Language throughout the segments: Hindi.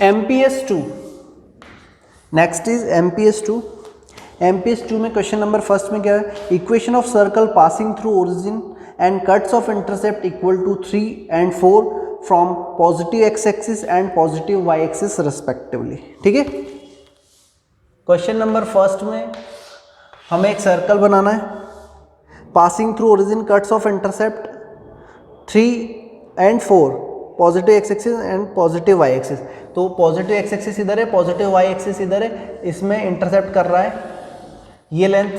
MPS2, next is MPS2। MPS2 में क्वेश्चन नंबर फर्स्ट में क्या है, equation of circle passing through origin and cuts off intercept equal to 3 and 4 from positive x axis and positive y axis respectively. ठीक है, क्वेश्चन नंबर फर्स्ट में हमें एक सर्कल बनाना है, passing through origin cuts off intercept 3 and 4 positive x axis and positive y axis. तो पॉजिटिव एक्स एक्सिस इधर है, पॉजिटिव वाई एक्सिस इधर है, इसमें इंटरसेप्ट कर रहा है ये लेंथ,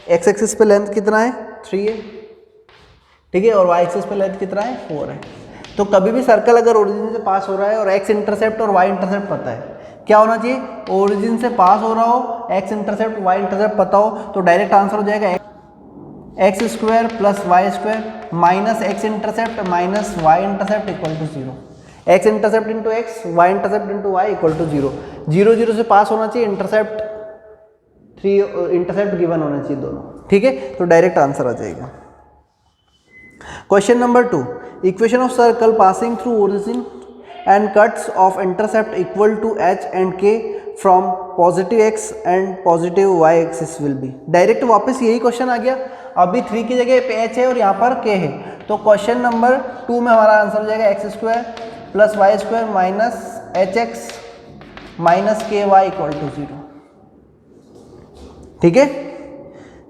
एक्स एक्सिस पे लेंथ कितना है 3 है, ठीक है, और वाई एक्सिस पे लेंथ कितना है 4 है। तो कभी भी सर्कल अगर ओरिजिन से पास हो रहा है और एक्स इंटरसेप्ट और वाई इंटरसेप्ट पता है, क्या होना चाहिए, ओरिजिन से पास हो रहा हो, एक्स इंटरसेप्ट वाई इंटरसेप्ट पता हो, तो डायरेक्ट आंसर हो जाएगा x square plus y square minus x intercept minus y intercept equal to 0। X intercept into x, y intercept into y equal to 0। 0 0 से पास होना चाहिए, इंटरसेप्ट 3 इंटरसेप्ट गिवन होना चाहिए दोनों। ठीक है, तो डायरेक्ट आंसर आ जाएगा। Question number 2, equation of circle passing through origin and cuts off intercept equal to h and k from positive x and positive y axis will be. Direct वापस यही क्वेश्चन आ गया, अभी 3 की जगह पे एच है और यहाँ पर के है, तो क्वेश्चन नंबर 2 में हमारा आंसर हो जाएगा x square plus y square minus h x minus k y equal to 0। ठीक है,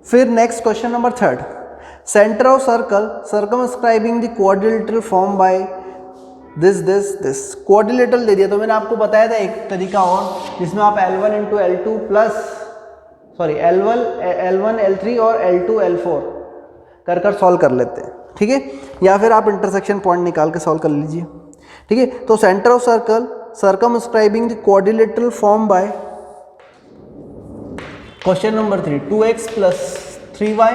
फिर next question number 3, centre of circle circumscribing the quadrilateral form by this quadrilateral दे दिया। तो मैंने आपको बताया था एक तरीका और, जिसमें आप L1 into L2 plus L1 L3 और L2 L4 कर सॉल्व कर लेते हैं। ठीक है, या फिर आप इंटरसेक्शन पॉइंट निकाल के सॉल्व कर लीजिए। ठीक है, तो centre of circle circumscribing the quadrilateral form by question number 3 2x plus 3y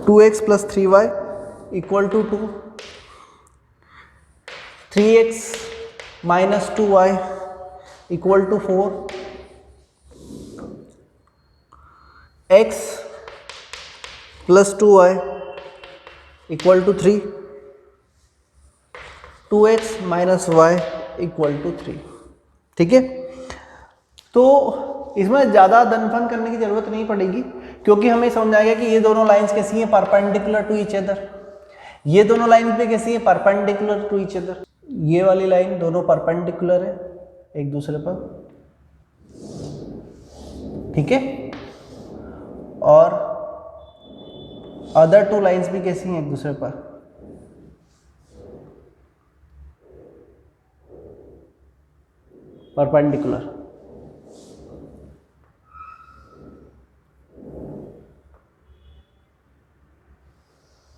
2x plus 3y equal to 2, 3x minus 2y equal to 4, x plus 2y equal to 3, 2x minus y equal to 3। ठीक है, तो इसमें ज़्यादा दनफन करने की ज़रूरत नहीं पड़ेगी, क्योंकि हमें समझ आएगा कि ये दोनों लाइंस कैसी हैं, परपेंडिकुलर टू ईच अदर। ये दोनों लाइन पे कैसी है, परपेंडिकुलर टू ईच अदर। ये वाली लाइन दोनों परपेंडिकुलर है एक दूसरे पर। ठीक है, और अदर 2 लाइंस भी कैसी हैं एक दूसरे पर, परपेंडिकुलर।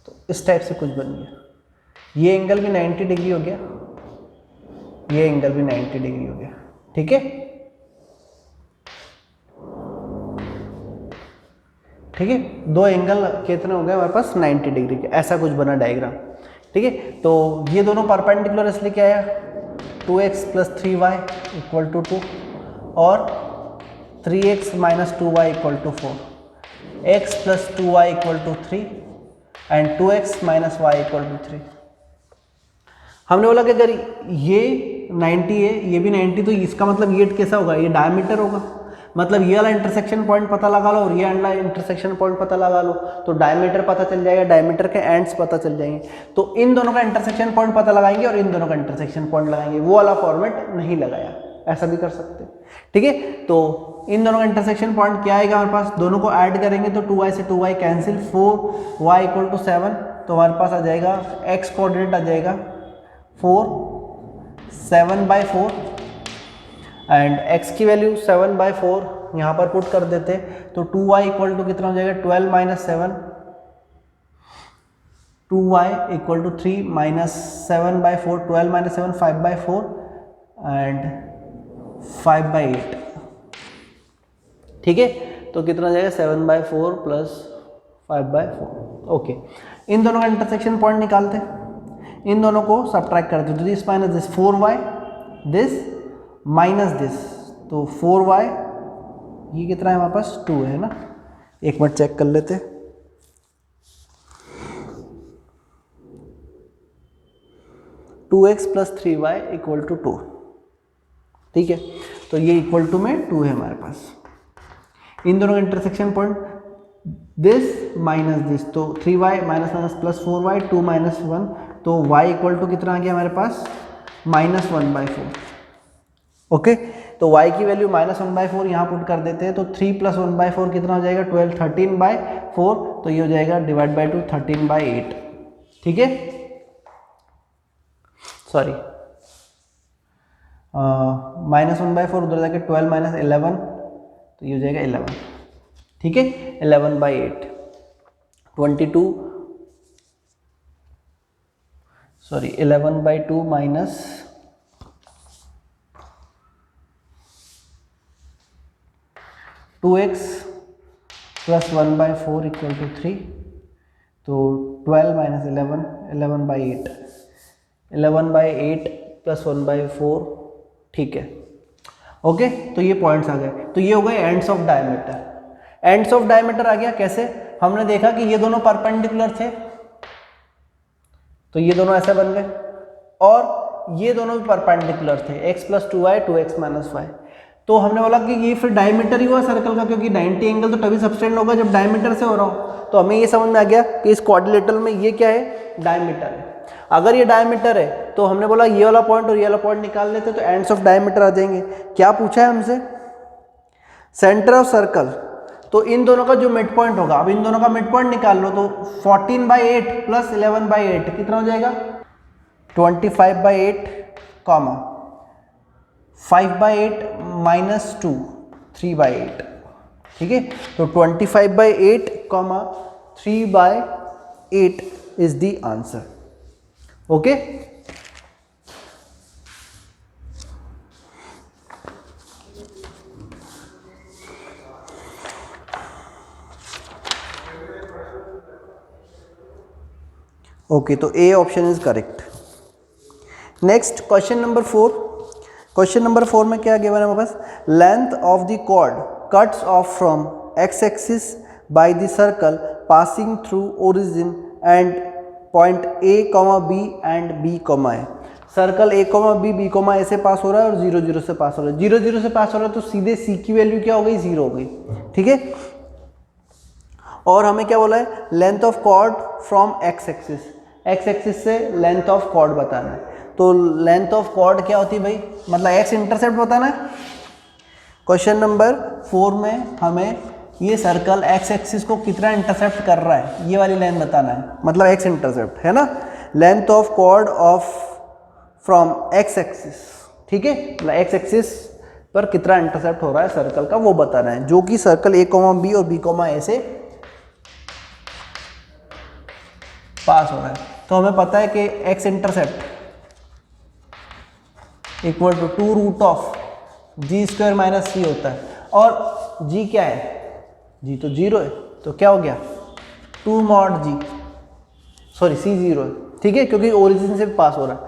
तो इस टाइप से कुछ बन गया, ये एंगल भी 90 डिग्री हो गया, ये एंगल भी 90 डिग्री हो गया। ठीक है, ठीक है, 2 एंगल कितने हो गए हमारे पास 90 डिग्री के, ऐसा कुछ बना डायग्राम। ठीक है, तो ये दोनों परपेंडिकुलर इसलिए क्या है, 2x plus 3y equal to 2 और 3x minus 2y equal to 4, x plus 2y equal to 3 and 2x minus y equal to 3। हमने बोला कि अगर ये 90 है, ये भी 90, तो इसका मतलब ये कैसा होगा, ये डायमीटर होगा। मतलब ये वाला इंटरसेक्शन पॉइंट पता लगा लो और ये वाला इंटरसेक्शन पॉइंट पता लगा लो, तो डायमीटर पता चल जाएगा, डायमीटर के एंड्स पता चल जाएंगे। तो इन दोनों का इंटरसेक्शन पॉइंट पता लगाएंगे और इन दोनों का इंटरसेक्शन पॉइंट लगाएंगे। वो वाला फॉर्मेट नहीं लगाया, ऐसा भी कर सकते हैं। ठीक है, तो इन दोनों का इंटरसेक्शन पॉइंट क्या आएगा हमारे पास, दोनों को ऐड करेंगे तो 2y से 2y cancel, 4y equal to 7, तो हमारे पास आ जाएगा x कोऑर्डिनेट आ जाएगा 4 7/4 एंड x की वैल्यू 7/4 यहाँ पर पुट कर देते, तो 2y इक्वल टू कितना हो जाएगा 12 minus 7, 2y equal to 3 minus 7/4, 12 minus 7 5/4 and 5/8। ठीक है, तो कितना हो जाएगा 7/4 प्लस 5/4। ओके, इन दोनों का इंटरसेक्शन पॉइंट निकालते, इन दोनों को सब्ट्रैक्ट करते, तो this minus this 4y, this minus this, तो 4y, ये कितना है हमारे पास 2 है ना। एक मिनट चेक कर लेते, 2x plus 3y equal to 2, ठीक है। तो ये इक्वल टू में 2 है हमारे पास। इन दोनों का intersection point this minus this, तो 3y minus minus plus 4y, 2 minus 1, तो y इक्वल टू कितना आ गया हमारे पास -1/4। ओके, तो y की वैल्यू -1/4 यहाँ पुट कर देते हैं, तो 3 + 1/4 कितना हो जाएगा 12, 13/4, तो ये हो जाएगा डिवाइड बाई 2 13/8, ठीक है। सॉरी -1/4 उधर जाके 12 - 11, तो ये हो जाएगा 11, ठीक है। 11/8 22, sorry 11/2 minus 2x plus 1/4 equal to 3, तो 12 - 11 11/8, 11/8 प्लस 1/4, ठीक है। ओके, तो ये पॉइंट्स आ गए। तो ये हो गए ends of diameter. Ends of diameter आ गया कैसे, हमने देखा कि ये दोनों परपेंडिकुलर थे, तो ये दोनों ऐसे बन गए, और ये दोनों भी परपेंडिकुलर थे, x + 2y 2x - y। तो हमने बोला कि ये फिर डायमीटर ही हुआ सर्कल का, क्योंकि 90 एंगल तो तभी सब्सटेंड होगा जब डायमीटर से हो रहा हो। तो हमें ये समझ में आ गया कि इस क्वाड्रिलेटरल में ये क्या है, डायमीटर है। अगर ये डायमीटर है तो हमने बोला ये वाला पॉइंट और ये वाला पॉइंट निकाल लेते, तो एंड्स ऑफ डायमीटर आ जाएंगे। क्या पूछा है हमसे, सेंटर ऑफ सर्कल, तो इन दोनों का जो मिड पॉइंट होगा, अब इन दोनों का मिड पॉइंट निकाल लो, तो 14/8 प्लस 11/8 कितना हो जाएगा 25/8, 5/8 माइनस 2 3/8, ठीक है। तो 25/8, 3/8 is the answer. Okay, okay, तो A option is correct. Next question number 4। Question number 4 में क्या गिवन है हमारे पास, length of the chord cuts off from x axis by the circle passing through origin and point a, b and b, a. Circle a, b, a से पास हो रहा है और 0 0 से पास हो रहा है। 0 0 से पास हो रहा है तो सीधे सी की वैल्यू क्या हो गई, 0 हो गई, ठीक है। और हमें क्या बोला है, length of chord from x axis, x axis से लेंथ ऑफ कॉर्ड बताना है। तो लेंथ ऑफ कॉर्ड क्या होती है भाई, मतलब एक्स इंटरसेप्ट बताना है। क्वेश्चन नंबर 4 में हमें ये सर्कल एक्स एक्सिस को कितना इंटरसेप्ट कर रहा है, ये वाली लाइन बताना है, मतलब एक्स इंटरसेप्ट है ना। Length of chord of from x axis, ठीक है, मतलब एक्स एक्सिस पर कितना इंटरसेप्ट हो रहा है सर्कल का, वो बताना है, जो कि सर्कल ए, बी और बी, ए से पास हो रहा है। तो हमें पता है कि x intercept equal to 2√g² - c होता है, और g क्या है, g तो 0 है, तो क्या हो गया 2 mod g, सॉरी c 0 है, ठीक है, क्योंकि ओरिजिन से भी पास हो रहा है,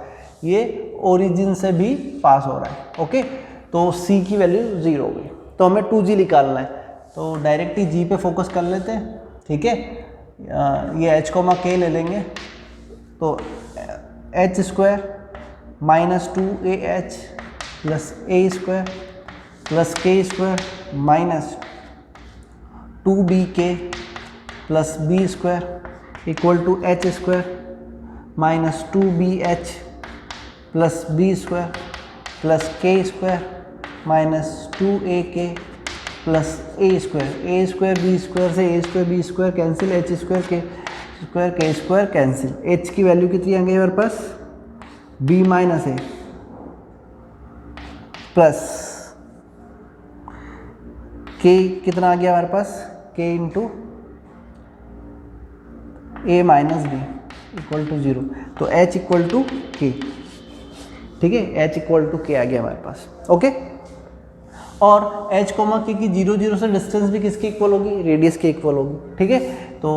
ये ओरिजिन से भी पास हो रहा है। ओके, तो c की वैल्यू 0 हो गई, तो हमें 2g निकालना है, तो डायरेक्ट ही g पे फोकस कर लेते हैं, ठीक है। ये h, k ले लेंगे, तो h² - 2ah plus a² plus k² minus 2bk plus b² equal to h² minus 2bh plus b² plus k² minus 2ak plus a² b² से a² b² cancel, h² k² cancel. h की वैल्यू कितनी आ गई हमारे पास, b minus a plus k कितना आ गया हमारे पास, k into a minus b equal to 0, तो h इक्वल टू k, ठीक है, h इक्वल टू k आ गया हमारे पास। ओके, और h, k की 0 0 से डिस्टेंस भी किसके इक्वल होगी, रेडियस के इक्वल होगी, ठीक है। तो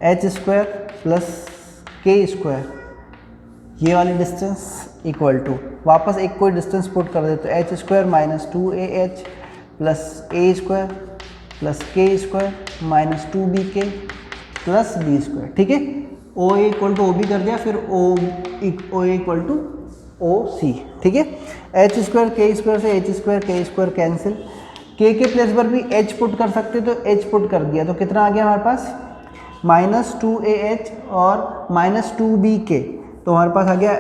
h² प्लस k², ये वाली डिस्टेंस इक्वल टू, वापस एक कोई डिस्टेंस पुट कर दे, तो h² minus 2ah plus a² plus k² minus 2bk plus b², ठीक है। ओ ए इक्वल टू ओ बी कर दिया, फिर ओ ए इक्वल टू ओ सी, ठीक है। एच स्क्वायर के स्क्वायर से एच स्क्वायर के स्क्वायर कैंसिल, के प्लेस पर भी एच पुट कर सकते तो एच पुट कर दिया, तो कितना आ गया हमारे पास -2AH और -2BK, तो हमारे पास आ गया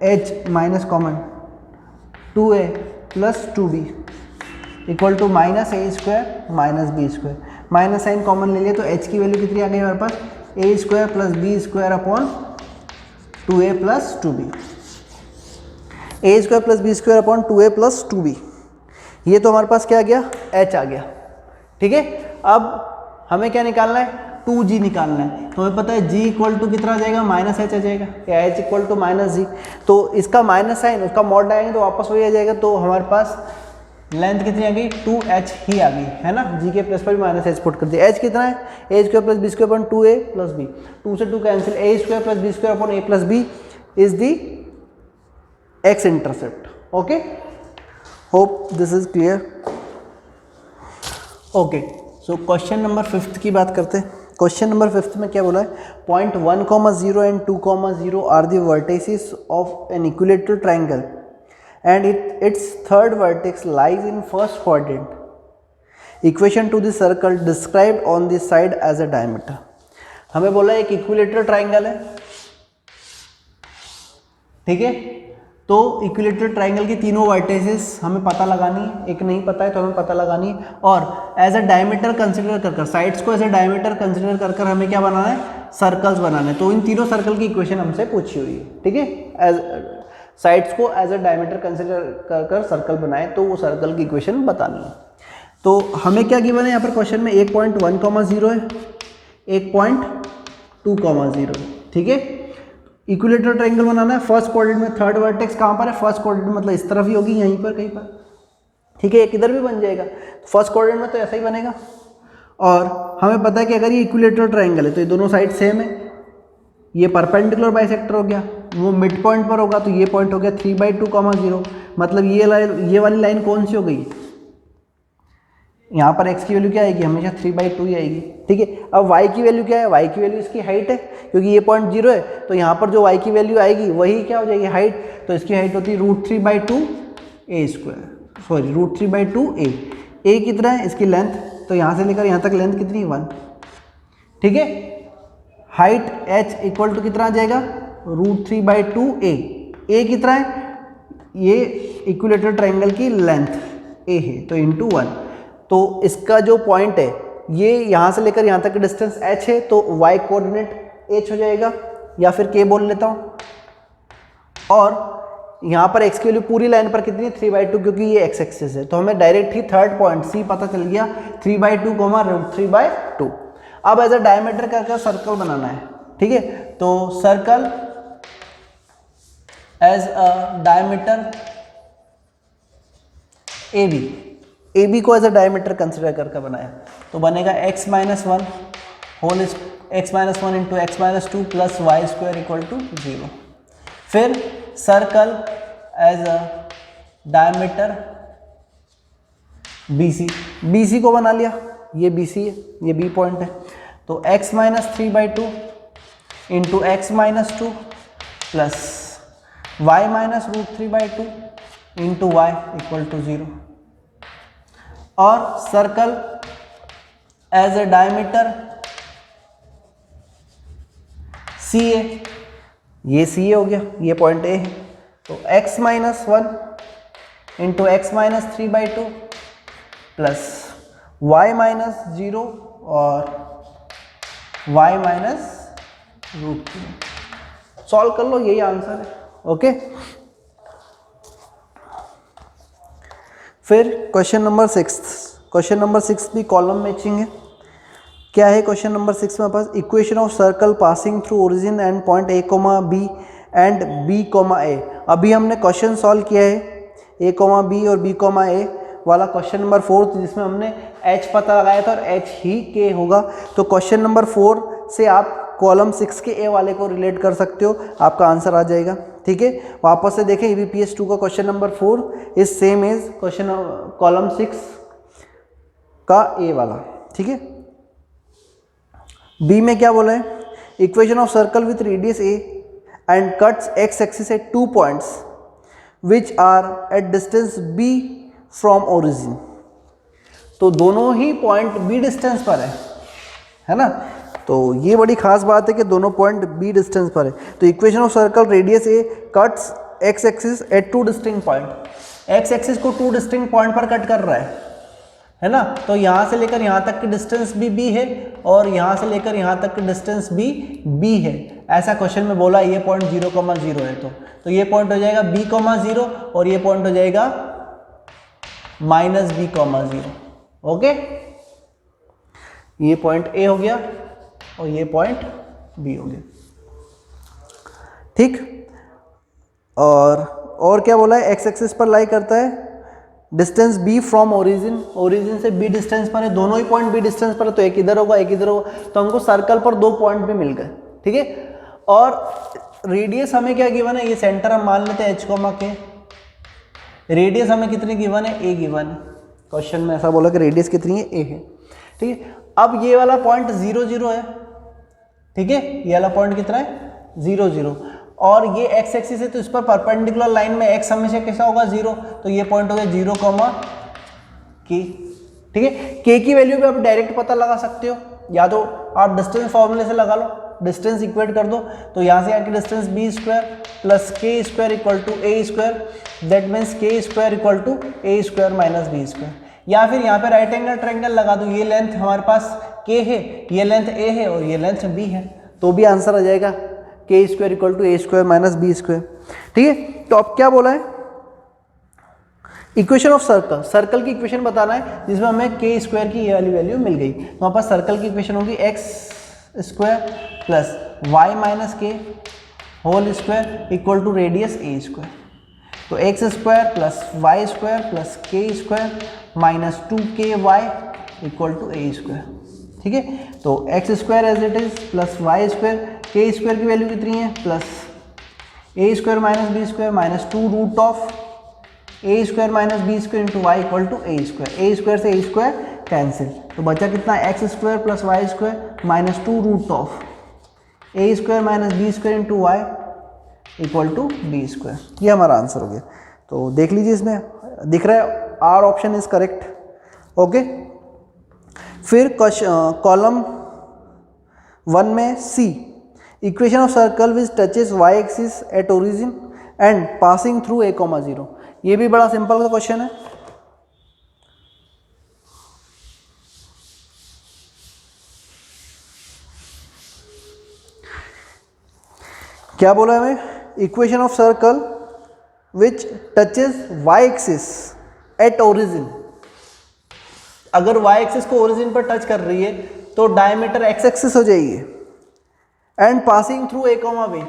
H minus common 2A plus 2B equal to -A square -B square, minus sign common ले लिया तो H की वैल्यू कितनी आ गई हमारे पास A square plus B square upon 2A plus 2B, A square plus B square upon 2A plus 2B, ये तो हमारे पास क्या आ गया H आ गया, ठीक है। अब हमें क्या निकालना है 2G निकालना है, तो हमें पता है G इक्वल टू कितना आ जाएगा -H आ जाएगा, या H इक्वल टू -G, तो इसका माइनस साइन उसका मॉड आएंगे तो वापस वही आ जाएगा, तो हमारे पास लेंथ कितनी आ गई 2H ही आ गई, है ना। G के प्लस पर भी -H पुट कर दिया, H कितना है A square plus B square upon 2A plus B, 2 से 2 cancel, A square plus B square upon A plus B is the X intercept, okay. Hope this is clear, okay. So question number 5 की बात करते हैं। क्वेश्चन नंबर 5 में क्या बोला है, point 1,0 and 2,0 are the vertices of an equilateral triangle and its third vertex lies in first quadrant, equation to the circle described on this side as a diameter. हमें बोला एक इक्विलेटरल ट्राइंगल है, ठीक है, तो इक्विलेटरल ट्राइंगल की तीनों वर्टिसेस हमें पता लगानी है, एक नहीं पता है तो हमें पता लगानी है, और एज अ डायमीटर कंसिडर कर साइड्स को एज अ डायमीटर कंसिडर कर हमें क्या बनाना है सर्कल्स बनाने, तो इन तीनों सर्कल की इक्वेशन हमसे पूछी हुई है, ठीक है। एज साइड्स को एज अ डायमीटर कंसिडर कर सर्कल बनाए तो वो सर्कल की इक्वेशन बतानी है। तो हमें क्या गिवन है यहाँ पर क्वेश्चन में, 1.1,0 है, 1.2,0, ठीक है। इक्विलेटरल ट्रायंगल बनाना है, फर्स्ट क्वाड्रेंट में थर्ड वर्टेक्स कहाँ पर है, फर्स्ट क्वाड्रेंट मतलब इस तरफ ही होगी, यहीं पर कहीं पर, ठीक है। एक इधर भी बन जाएगा, फर्स्ट क्वाड्रेंट में तो ऐसा ही बनेगा, और हमें पता है कि अगर ये इक्विलेटरल ट्रायंगल है तो ये दोनों साइड सेम है, ये परपेंडिकुलर बाइसेक्टर हो गया, वो मिड पॉइंट पर होगा तो ये पॉइंट हो गया 3/2,0, मतलब ये वाली लाइन कौन सी हो गई, यहाँ पर x की वैल्यू क्या आएगी, हमेशा 3/2 ही आएगी, ठीक है। अब y की वैल्यू क्या है, y की वैल्यू इसकी हाइट है, क्योंकि ये पॉइंट 0 है, तो यहाँ पर जो y की वैल्यू आएगी वही क्या हो जाएगी हाइट, तो इसकी हाइट होती है √3/2a square, sorry √3/2a, a कितना है इसकी लेंथ, तो यहाँ से लेकर यहाँ तक लेंथ कितनी है 1, ठीक है। हाइट h इक्वल टू कितना आ जाएगा √3/2a, a कितना है, ये इक्विलेटरल ट्रायंगल की लेंथ a है तो इंटू 1, तो इसका जो पॉइंट है ये यहाँ से लेकर यहाँ तक की डिस्टेंस h है, तो y कोऑर्डिनेट h हो जाएगा, या फिर k बोल लेता हूँ, और यहाँ पर x की वैल्यू पूरी लाइन पर कितनी है 3/2, क्योंकि ये x एक्सिस है, तो हमें डायरेक्ट ही थर्ड पॉइंट C पता चल गया 3/2, √3/2। अब एज अ डायमीटर करके सर्कल बनाना है, ठीक है, तो circle as a diameter AB को एज अ डायमीटर कंसिडर करके बनाया, तो बनेगा x-1 whole x-1 into x-2 plus y square equal to 0। फिर circle as a diameter BC को बना लिया, ये BC है, ये B पॉइंट है, तो x-3/2 into x-2 plus y-√3/2 into y equal to 0, और circle as a diameter CA, ये CA हो गया, ये पॉइंट A है, तो x-1 into x-3/2 plus y-0 और y-√3, सॉल्व कर लो, यही आंसर है, ओके। फिर क्वेश्चन नंबर 6, क्वेश्चन नंबर 6 भी कॉलम मैचिंग है। क्या है क्वेश्चन नंबर 6 में पास, equation of circle passing through origin and point A, B and B, A। अभी हमने क्वेश्चन सॉल्व किया है A, B और B, A वाला क्वेश्चन नंबर 4, जिसमें हमने H पता लगाया था और H ही K होगा, तो क्वेश्चन नंबर 4 से आप कॉलम 6 के A वाले को रिलेट कर सकते हो, आपका आंसर आ जाएगा, ठीक है। वापस से देखें, EBPS 2 का question number 4 is same as question column 6 का A वाला, ठीक है। B में क्या बोला है, equation of circle with radius a and cuts x axis at 2 points which are at distance b from origin. तो दोनों ही पॉइंट बी डिस्टेंस पर है ना। तो ये बड़ी खास बात है कि दोनों पॉइंट बी डिस्टेंस पर है। तो equation of circle radius A cuts x axis at 2 distinct point. X axis को 2 डिस्टिंक्ट पॉइंट पर कट कर रहा है ना। तो यहाँ से लेकर यहाँ तक की डिस्टेंस भी बी है और यहाँ से लेकर यहाँ तक की डिस्टेंस भी बी है। ऐसा क्वेश्चन में बोला ये पॉइंट 0,0 है। तो ये पॉइंट हो जाएगा b,0 और ये पॉइंट हो जाएगा -b,0। ओके, ये पॉइंट ए हो गया और ये पॉइंट बी हो गया। ठीक, और क्या बोला है, एक्स एक्सिस पर लाई करता है, distance b from origin, origin से बी डिस्टेंस पर है, दोनों ही पॉइंट बी डिस्टेंस पर है। तो एक इधर होगा एक इधर होगा, तो हमको सर्कल पर 2 पॉइंट भी मिल गए। ठीक है, और रेडियस हमें क्या गिवन है, ये सेंटर हम मान लेते हैं h, के रेडियस हमें कितनी गिवन है, a गिवन है। क्वेश्चन में ऐसा बोला कि रेडियस कितनी है, a है। ठीक है, अब ये वाला पॉइंट 0, 0 है। ठीक है, ये वाला पॉइंट कितना है, 0, 0, और ये एक्स एक्सिस है तो इस पर परपेंडिकुलर लाइन में एक्स हमेशा कैसा होगा, 0। तो ये पॉइंट हो गया 0, k। ठीक है, k की वैल्यू भी आप डायरेक्ट पता लगा सकते हो, या तो आप डिस्टेंस फॉर्मूले से लगा लो, डिस्टेंस इक्वेट कर दो। तो यहाँ से यहाँ की distance b² plus k² equal to a², that means k² equal to a² minus b²। या फिर यहाँ पे राइट एंगल ट्रायंगल लगा दो, ये लेंथ हमारे पास k है, ये लेंथ a है और ये लेंथ b है, तो भी आंसर आ जाएगा k² equal to a² minus b²। ठीक है, तो अब क्या बोला है, इक्वेशन ऑफ सर्कल, सर्कल की इक्वेशन बताना है जिसमें हमें k² की ये वाली वैल्यू मिल गई। तो हमारे पास सर्कल की इक्वेशन होगी x² plus y minus k whole square equal to radius a²। तो x² plus y² plus k² minus 2ky equal to a²। ठीक है, तो x² as it is plus y², k² की वैल्यू कितनी है, plus a² minus b² minus 2 root of a² minus b² into y equal to a² से a² कैंसिल, तो बचा कितना, x² plus y² minus 2 root of a² minus b² into y equal to b²। ये हमारा आंसर हो गया। तो देख लीजिए, इसमें दिख रहा है R option is correct. Okay, फिर कॉलम 1 में C, equation of circle which touches y axis at origin and passing through a, 0। ये भी बड़ा सिंपल का क्वेश्चन है। क्या बोला है हमें, equation of circle which touches y axis at origin. अगर y एक्सिस को ओरिजिन पर टच कर रही है तो डायमीटर x एक्सिस हो जाएगी and passing through a, b,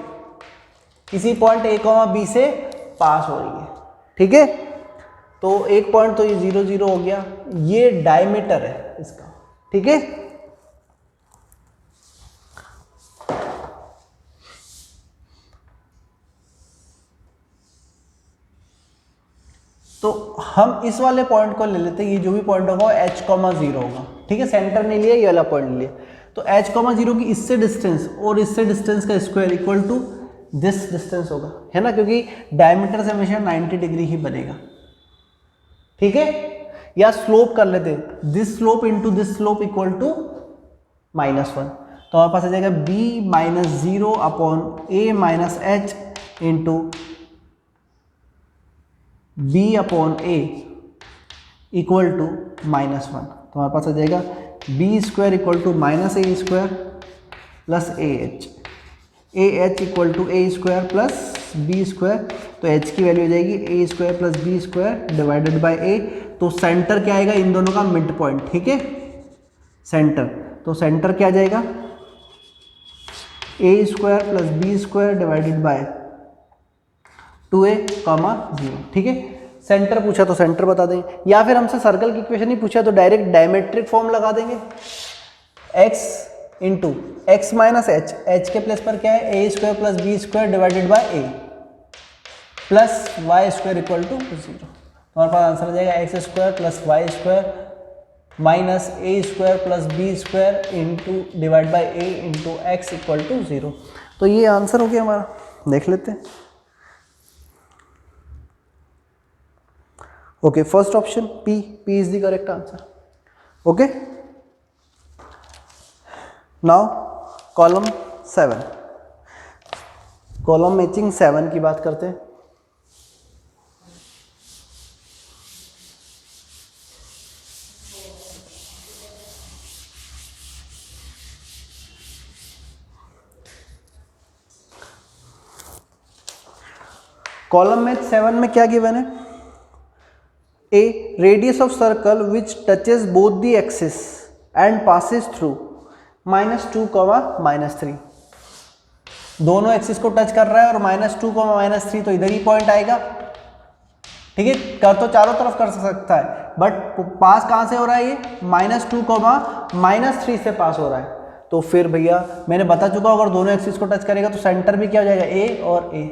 किसी पॉइंट a, b से पास हो रही है। ठीक है, तो एक पॉइंट तो ये 0, 0 हो गया, ये डायमीटर है इसका। ठीक है, तो हम इस वाले पॉइंट को ले लेते हैं, ये जो भी पॉइंट होगा h, 0 होगा। ठीक है, सेंटर नहीं लिया, ये वाला पॉइंट लिया, तो h, 0 की इससे डिस्टेंस और इससे डिस्टेंस का square equal to this distance होगा, है ना, क्योंकि डायमीटर से हमेशा 90 डिग्री ही बनेगा। ठीक है, या स्लोप कर लेते हैं, this slope into this slope equal to -1। तो हमारे पास आ जाएगा b - 0 upon a minus h into b upon a equal to -1। तो हमारे पास आ जाएगा b² equal to -a² plus ah equal to a² plus b²। तो h की वैल्यू हो जाएगी a² plus b² divided by a। तो सेंटर क्या आएगा, इन दोनों का मिड पॉइंट। ठीक है, सेंटर, तो सेंटर क्या आ जाएगा, a² plus b² divided bye 2a, 0। ठीक है, सेंटर पूछा तो सेंटर बता देंगे, या फिर हमसे सर्कल की इक्वेशन नहीं पूछा तो डायरेक्ट डायमेट्रिक फॉर्म लगा देंगे, x into x minus h, h के प्लेस पर क्या है, a² plus b² divided by a plus y² equal to 0। हमारे पास आंसर आ जाएगा x² plus y² minus a square plus b square into divide by a into x equal to 0। तो ये आंसर हो गया हमारा, देख लेते हैं। Okay, first option P is the correct answer. Okay, now column 7, column matching 7 की बात करते हैं। कॉलम मैच 7 में क्या गिवन है? A radius of circle which touches both the axis and passes through -2, -3। दोनों एक्सिस को टच कर रहा है और -2, -3, तो इधर ही पॉइंट आएगा। ठीक है, कर तो चारों तरफ कर सकता है, बट पास कहाँ से हो रहा है? ये -2, -3 से पास हो रहा है। तो फिर भैया मैंने बता चुका हूँ, अगर दोनों एक्सिस को टच करेगा तो सेंटर भी क्या हो जाएगा? ए और ए।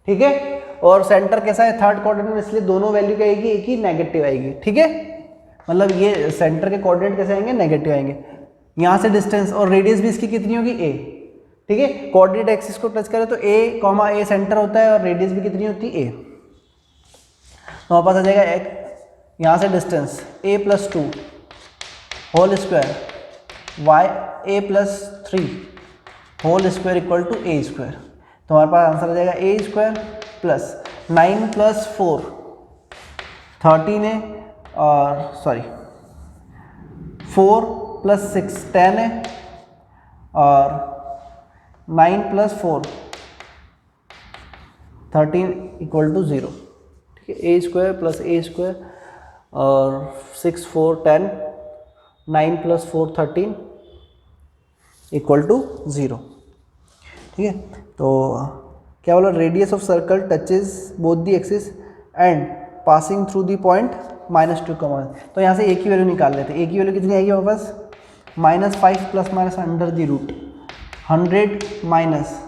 ठीक है, और सेंटर कैसा है? थर्ड कोऑर्डिनेट में, इसलिए दोनों वैल्यू क्या आएगी? एक ही नेगेटिव आएगी। ठीक है, मतलब ये सेंटर के कोऑर्डिनेट कैसे आएंगे? नेगेटिव आएंगे। यहाँ से डिस्टेंस और रेडियस भी इसकी कितनी होगी? ए। ठीक है, कोऑर्डिनेट एक्सिस को टच करें तो ए सेंटर होता है और रेडियस भी कितनी होती है? ए। तो हमारे पास आ जाएगा एक, यहाँ से distance a + 2 whole square y a + 3 whole square equal to a square. तो हमारे पास आंसर आ जाएगा a स्क्वायर प्लस 9 + 4 13 है, और सॉरी 4 + 6 10 है, और 9 + 4 13 इक्वल टू 0। ठीक है, a square plus a square और 6 4 10 9 + 4 13 इक्वल टू 0। ठीक है, तो क्या बोला? Radius of circle touches both the axis and passing through the point -2, तो यहाँ से a की वैल्यू निकाल लेते हैं। a की वैल्यू कितनी आएगी हमारे पास? -5 ± under the root 100 minus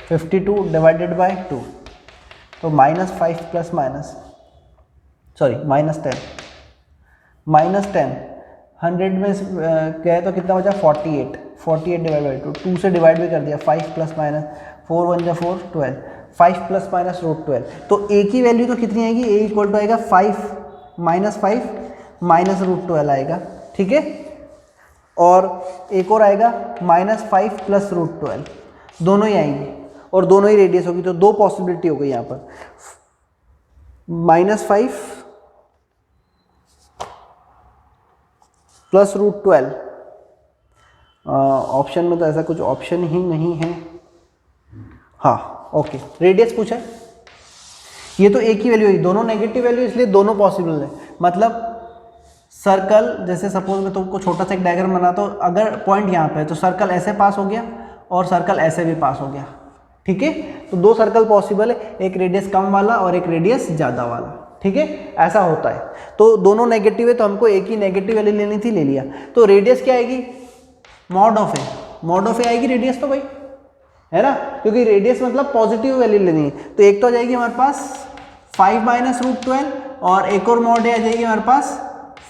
52 divided by 2, तो -5 प्लस माइनस सॉरी -10 100 में क्या है तो कितना बचा? 48 डिवाइड बाई 2 से डिवाइड भी कर दिया। 5 प्लस माइनस 4 1 जा 4 12 5 प्लस माइनस √12, तो a की वैल्यू तो कितनी आएगी? a इक्वल टू आएगा 5 माइनस √12 आएगा। ठीक है, और एक और आएगा -5 प्लस √12, दोनों ही आएंगी और दोनों ही रेडियस होगी। तो दो पॉसिबिलिटी हो गई यहाँ पर, -5 प्लस √12। ऑप्शन में तो ऐसा कुछ ऑप्शन ही नहीं है। हाँ, ओके, रेडियस पूछा है, ये तो एक ही वैल्यू है, दोनों नेगेटिव वैल्यू, इसलिए दोनों पॉसिबल है। मतलब सर्कल, जैसे सपोज मैं तुमको छोटा सा एक डायग्राम बना, तो अगर पॉइंट यहाँ पे है तो सर्कल ऐसे पास हो गया और सर्कल ऐसे भी पास हो गया। ठीक है, तो दो सर्कल पॉसिबल है, एक रेडियस कम वाला और एक रेडियस ज़्यादा वाला। ठीक है, ऐसा होता है। तो दोनों नेगेटिव है, तो हमको एक ही नेगेटिव वैल्यू लेनी थी, ले लिया। तो रेडियस क्या आएगी? मॉड ऑफ ए आएगी रेडियस, तो भाई है ना, क्योंकि रेडियस मतलब पॉजिटिव वैल्यू लेनी है। तो एक तो आ जाएगी हमारे पास 5 माइनस √12 और एक और मॉड आ जाएगी हमारे पास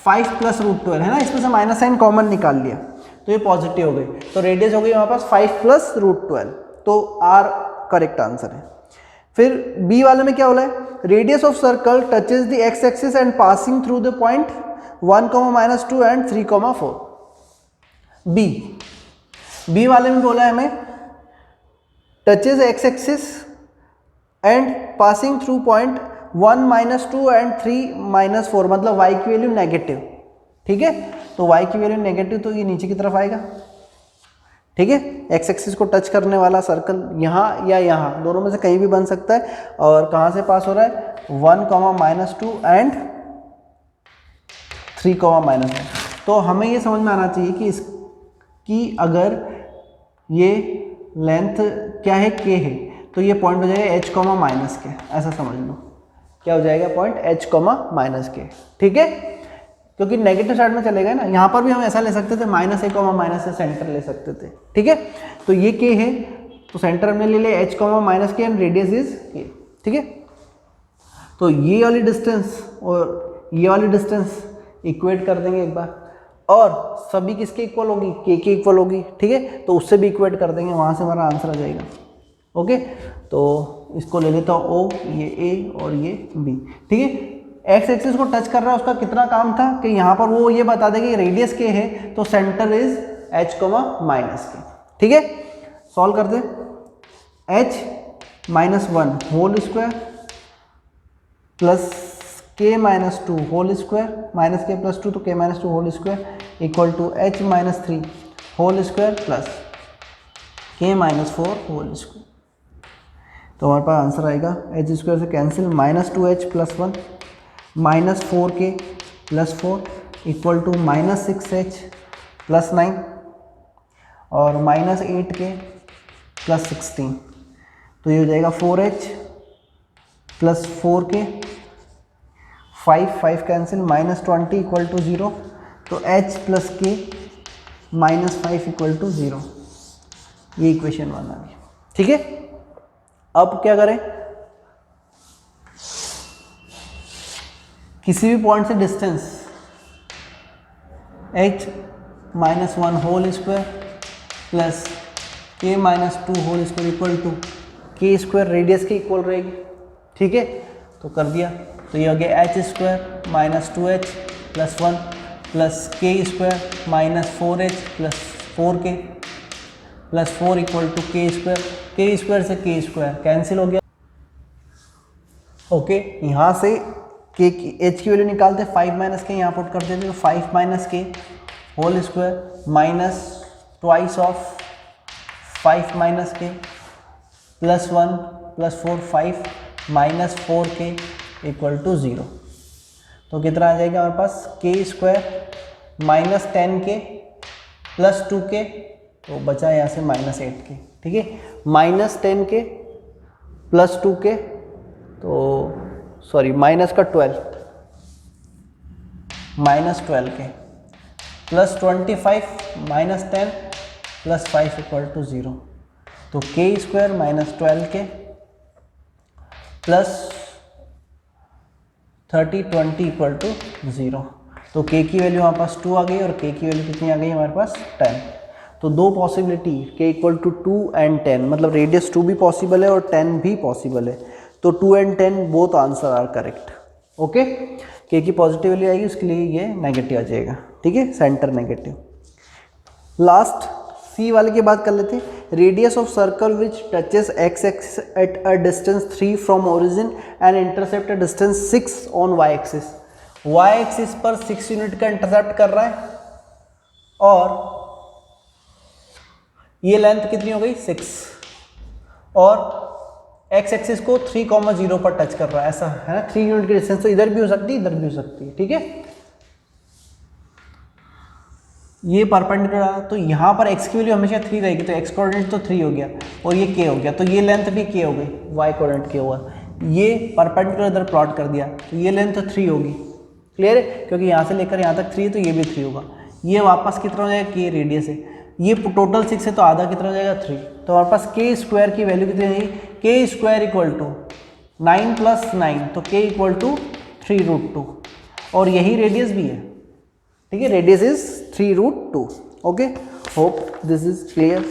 5 प्लस √12, है ना, इसमें से माइनस साइन कॉमन निकाल लिया तो ये पॉजिटिव हो गई। तो रेडियस हो गई हमारे पास 5 प्लस √12, तो आर करेक्ट आंसर है। फिर बी वाले में क्या बोला है? Radius of circle touches the x axis and passing through the point 1, -2 and 3, 4। B वाले में बोला है हमें touches x axis and passing through point 1, -2 and 3, -4, मतलब y की वैल्यू नेगेटिव। ठीक है, तो y की वैल्यू नेगेटिव, तो ये नीचे की तरफ आएगा। ठीक है, एक्स एक्सिस को टच करने वाला सर्कल यहाँ या यहाँ, दोनों में से कहीं भी बन सकता है। और कहाँ से पास हो रहा है? 1, -2 एंड 3, -1। तो हमें ये समझ में आना चाहिए कि इसकी अगर ये लेंथ क्या है? k है, तो ये पॉइंट हो जाएगा h, -k, ऐसा समझ लो। क्या हो जाएगा? Point h, -k। ठीक है, क्योंकि नेगेटिव साइड में चलेगा ना। यहाँ पर भी हम ऐसा ले सकते थे, -a, से सेंटर ले सकते थे। ठीक है, तो ये k है, तो सेंटर में ले h, -k and radius is k। ठीक है, तो ये वाली डिस्टेंस और ये वाली डिस्टेंस इक्वेट कर देंगे एक बार, और सभी किसके इक्वल होगी, के इक्वल होगी, ठीक है, तो उससे भी इक्वेट कर देंगे, वहाँ से हमारा आंसर आ जाएगा। ओके, तो इसको ले लेता हूँ ओ, ये ए और ये बी, ठीक है। एक्स एक्सिस को टच कर रहा है, उसका कितना काम था कि यहाँ पर वो ये बता देगा कि रेडियस के है, तो सेंटर इज h माइनस के, ठीक है। सॉल्व कर दे, h minus 1 whole square plus k minus 2 whole square, minus k plus 2 तो k minus 2 whole square equal to h minus 3 whole square plus k minus 4 whole square. तो हमारे पास आंसर आएगा एच स्क्वायर से cancel, minus 2h plus 1 minus 4k plus 4 equal to minus 6h plus 9 और माइनस 8k प्लस 16। तो ये हो जाएगा 4h plus 4k, 5 cancel, minus 20 equal to 0, तो h plus k minus 5 equal to 0। ये इक्वेशन 1 आ गई, ठीक है। अब क्या करें, किसी भी पॉइंट से distance h minus 1 whole square plus k minus 2 whole square equal to k square radius के इक्वल रहेगी, ठीक है। तो कर दिया, तो ये हो गया h square minus 2h plus 1 plus k square minus 4h plus 4k plus 4 equal to k square से k स्क्वायर कैंसिल हो गया। ओके, यहाँ से k की h की वैल्यू निकालते, 5 माइनस के यहाँ पुट कर देते, तो 5 minus k whole square minus twice of 5 minus k plus 1 plus 4 5 minus 4k equal to 0। तो कितना आ जाएगा हमारे पास, k square minus 10k plus 2k, तो बचा यहाँ से माइनस 8k, ठीक है। माइनस 10k प्लस 2k, तो सॉरी माइनस का 12 minus 12k plus 25 minus 10 plus 5 equal to 0। तो k square minus 12k plus 20 equal to 0। तो k की वैल्यू हमारे पास 2 आ गई और k की वैल्यू कितनी आ गई हमारे पास 10। तो दो possibility k equal to 2 and 10, मतलब रेडियस 2 भी पॉसिबल है और 10 भी पॉसिबल है, तो 2 and 10 both answer are correct. Okay, k की पॉजिटिव वैल्यू आएगी, उसके लिए ये नेगेटिव आ जाएगा, ठीक है, सेंटर नेगेटिव। लास्ट सी वाले की बात कर लेते हैं। Radius of circle which touches x axis at a distance 3 from origin and intercept a distance 6 on y axis. y axis पर 6 यूनिट का इंटरसेप्ट कर रहा है और ये लेंथ कितनी हो गई 6, और x एक्सिस को 3,0 पर टच कर रहा है, ऐसा है ना, 3 यूनिट की डिस्टेंस, तो इधर भी हो सकती है इधर भी हो सकती है, ठीक है। ये परपेंडिकुलर, तो यहाँ पर x की वैल्यू हमेशा 3 रहेगी, तो x कोऑर्डिनेट तो 3 हो गया और ये k हो गया, तो ये लेंथ भी k हो गई, y कोऑर्डिनेट k हुआ। ये परपेंडिकुलर इधर प्लॉट कर दिया, तो ये लेंथ तो 3 होगी, क्लियर है, क्योंकि यहाँ से लेकर यहाँ तक 3 है, तो ये भी 3 होगा। ये वापस कितना हो जाएगा, k रेडियस है, ये टोटल 6 है, तो आधा कितना हो जाएगा 3। तो हमारे पास k स्क्वायर की वैल्यू कितनी रहेगी, k square equal to 9 plus 9, तो k इक्वल टू 3√2, और यही रेडियस भी है, ठीक है, radius is 3√2। Okay, hope this is clear.